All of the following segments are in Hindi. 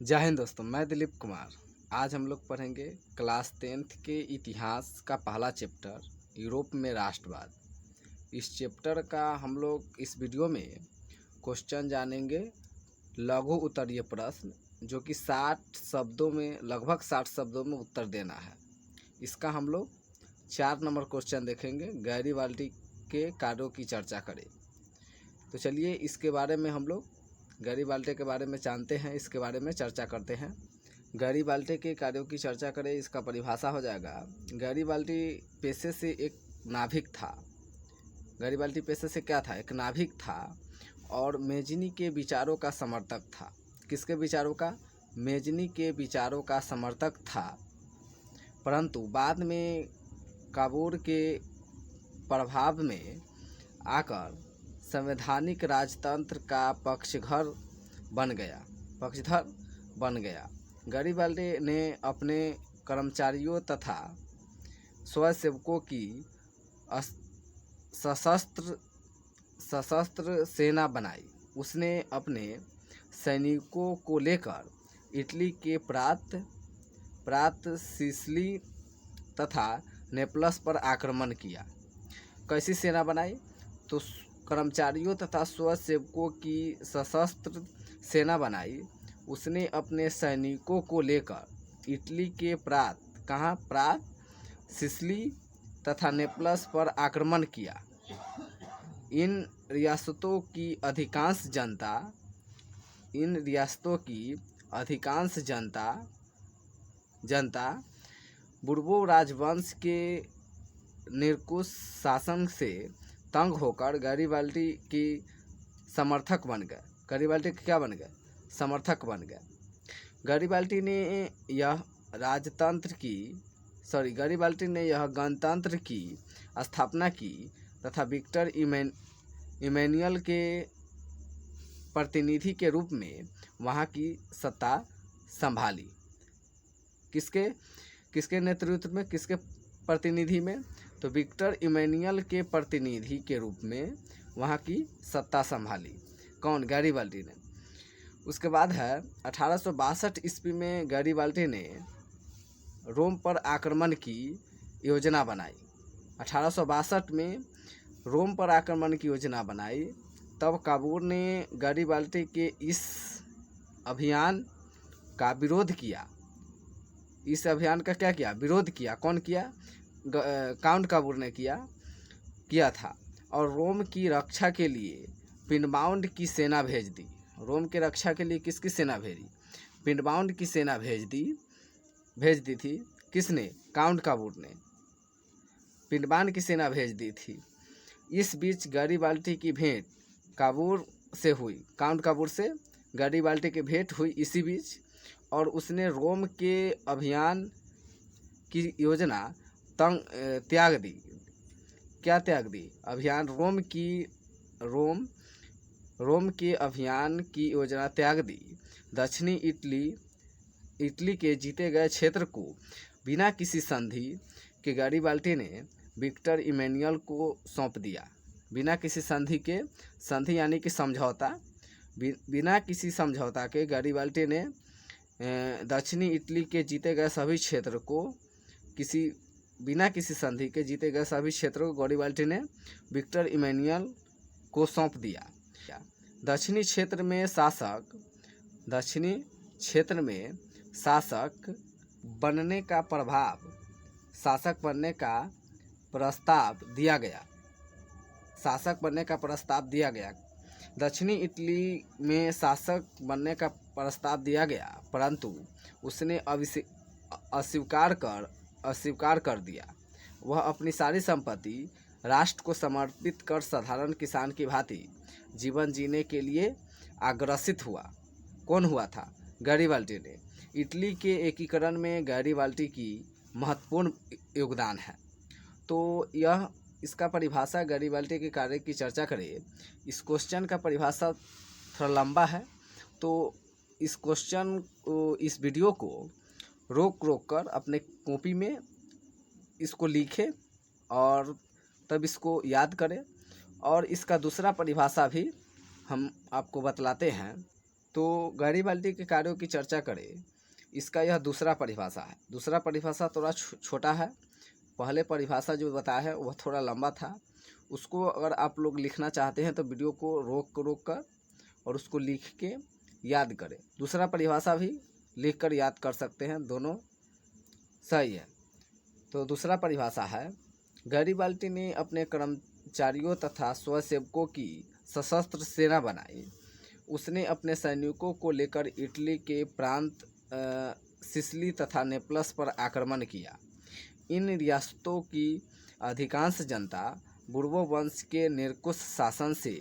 जय हिंद दोस्तों, मैं दिलीप कुमार। आज हम लोग पढ़ेंगे क्लास 10th के इतिहास का पहला चैप्टर यूरोप में राष्ट्रवाद। इस चैप्टर का हम लोग इस वीडियो में क्वेश्चन जानेंगे, लघु उत्तरीय प्रश्न, जो कि 60 शब्दों में लगभग 60 शब्दों में उत्तर देना है। इसका हम लोग 4 नंबर क्वेश्चन देखेंगे। गैरीबाल्डी के कार्यों की चर्चा करें। तो चलिए इसके बारे में हम लोग गैरीबाल्डी के बारे में जानते हैं, इसके बारे में चर्चा करते हैं। गैरीबाल्डी के कार्यों की चर्चा करें, इसका परिभाषा हो जाएगा। गैरीबाल्डी पेशे से एक नाभिक था। गैरीबाल्डी पेशे से क्या था? एक नाभिक था और मेजनी के विचारों का समर्थक था। किसके विचारों का? मेजनी के विचारों का समर्थक था। परंतु बाद में काबूर के प्रभाव में आकर संवैधानिक राजतंत्र का पक्षधर बन गया। गैरीबाल्डी ने अपने कर्मचारियों तथा स्वयंसेवकों की सशस्त्र सेना बनाई। उसने अपने सैनिकों को लेकर इटली के प्रात सिसिली तथा नेपल्स पर आक्रमण किया। कैसी सेना बनाई? तो कर्मचारियों तथा स्वयंसेवकों की सशस्त्र सेना बनाई। उसने अपने सैनिकों को लेकर इटली के प्रात सिसिली तथा नेपल्स पर आक्रमण किया। इन रियासतों की अधिकांश जनता बुर्बो राजवंश के निरंकुश शासन से तंग होकर गैरीबाल्डी की समर्थक बन गए। गैरीबाल्डी क्या बन गए? समर्थक बन गए। गैरीबाल्डी ने यह गणतंत्र की स्थापना की तथा विक्टर इमैनुअल के प्रतिनिधि के रूप में वहाँ की सत्ता संभाली। किसके नेतृत्व में, किसके प्रतिनिधि में? तो विक्टर इमैनुअल के प्रतिनिधि के रूप में वहाँ की सत्ता संभाली। कौन? गैरीबाल्डी ने। उसके बाद है 1862 ईस्वी में गैरीबाल्डी ने रोम पर आक्रमण की योजना बनाई। 1862 में रोम पर आक्रमण की योजना बनाई। तब काबूर ने गैरीबाल्डी के इस अभियान का विरोध किया। इस अभियान का क्या किया? विरोध किया। कौन किया? काउंट काबूर ने किया था। और रोम की रक्षा के लिए पिनबाउंड की सेना भेज दी। रोम की रक्षा के लिए किसकी सेना भेजी? पिनबाउंड की सेना भेज दी थी। किसने? काउंट काबूर ने पिनबाउंड की सेना भेज दी थी। इस बीच गैरीबाल्डी की भेंट काबूर से हुई। काउंट काबूर से गैरीबाल्डी की भेंट हुई इसी बीच, और उसने रोम के अभियान की योजना त्याग दी। क्या त्याग दी? अभियान रोम के अभियान की योजना त्याग दी। दक्षिणी इटली के जीते गए क्षेत्र को बिना किसी संधि के गैरीबाल्डी ने विक्टर इमैनुअल को सौंप दिया। बिना किसी संधि यानी कि समझौता, बिना किसी समझौता के गैरीबाल्डी ने दक्षिणी इटली के जीते गए सभी क्षेत्र को बिना किसी संधि के जीते गए सभी क्षेत्रों को गैरीबाल्डी ने विक्टर इमैनुअल को सौंप दिया। दक्षिणी क्षेत्र में शासक बनने का प्रस्ताव दिया गया। दक्षिणी इटली में शासक बनने का प्रस्ताव दिया गया, परंतु उसने अस्वीकार कर दिया। वह अपनी सारी संपत्ति राष्ट्र को समर्पित कर साधारण किसान की भांति जीवन जीने के लिए अग्रसित हुआ। कौन हुआ था? गैरीबाल्डी ने। इटली के एकीकरण में गैरीबाल्डी की महत्वपूर्ण योगदान है। तो यह इसका परिभाषा गैरीबाल्डी के कार्य की चर्चा करें। इस क्वेश्चन का परिभाषा थोड़ा लंबा है, तो इस वीडियो को रोक कर अपने कॉपी में इसको लिखें और तब इसको याद करें। और इसका दूसरा परिभाषा भी हम आपको बतलाते हैं। तो गैरीबाल्दी के कार्यों की चर्चा करें, इसका यह दूसरा परिभाषा है। दूसरा परिभाषा थोड़ा छोटा है, पहले परिभाषा जो बताया है वह थोड़ा लंबा था। उसको अगर आप लोग लिखना चाहते हैं तो वीडियो को रोक कर और उसको लिख के याद करें। दूसरा परिभाषा भी लिख कर याद कर सकते हैं, दोनों सही है। तो दूसरा परिभाषा है, गैरीबाल्दी ने अपने कर्मचारियों तथा स्वसेवकों की सशस्त्र सेना बनाई। उसने अपने सैनिकों को लेकर इटली के प्रांत सिसिली तथा नेपल्स पर आक्रमण किया। इन रियासतों की अधिकांश जनता बुर्बो वंश के निरंकुश शासन से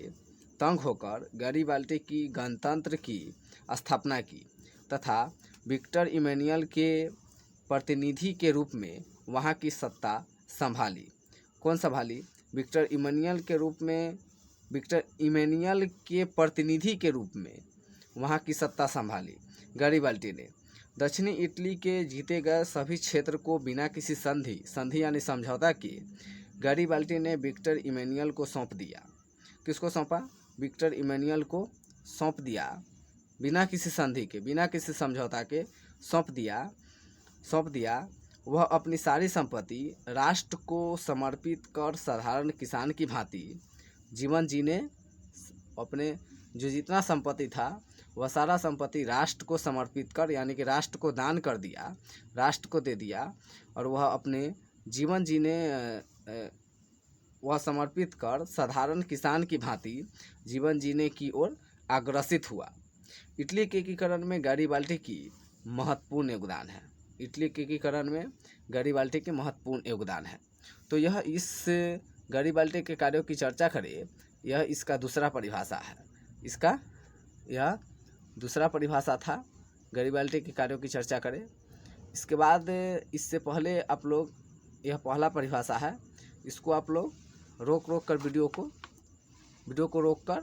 तंग होकर गैरीबाल्दी की गणतंत्र की स्थापना की तथा विक्टर इमैनुअल के प्रतिनिधि के रूप में वहां की सत्ता संभाली। कौन संभाली? विक्टर इमैनुअल के प्रतिनिधि के रूप में वहां की सत्ता संभाली गैरीबाल्दी ने। दक्षिणी इटली के जीते गए सभी क्षेत्र को बिना किसी संधि यानी समझौता के गैरीबाल्दी ने विक्टर इमैनुअल को सौंप दिया। किसको सौंपा? विक्टर इमैनुअल को सौंप दिया, बिना किसी संधि के, बिना किसी समझौता के सौंप दिया। वह अपनी सारी संपत्ति राष्ट्र को समर्पित कर साधारण किसान की भांति जीवन जीने, अपने जो जितना संपत्ति था वह सारा संपत्ति राष्ट्र को समर्पित कर, यानी कि राष्ट्र को दान कर दिया, राष्ट्र को दे दिया, और वह अपने जीवन जीने वह समर्पित कर साधारण किसान की भांति जीवन जीने की ओर अग्रसित हुआ। इटली के एकीकरण में गैरीबाल्दी की महत्वपूर्ण योगदान है। इटली के एकीकरण में गैरीबाल्दी के महत्वपूर्ण योगदान है। तो यह इस गैरीबाल्दी के कार्यों की चर्चा करें, यह इसका दूसरा परिभाषा है। इसका यह दूसरा परिभाषा था, गैरीबाल्दी के कार्यों की चर्चा करें। इसके बाद इससे पहले आप लोग, यह पहला परिभाषा है, इसको आप लोग रोक कर वीडियो को रोक कर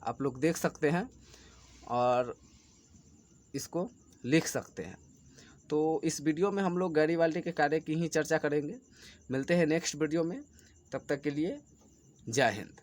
आप लोग देख सकते हैं और इसको लिख सकते हैं। तो इस वीडियो में हम लोग गैरीबाल्दी के कार्य की ही चर्चा करेंगे। मिलते हैं नेक्स्ट वीडियो में, तब तक के लिए जय हिंद।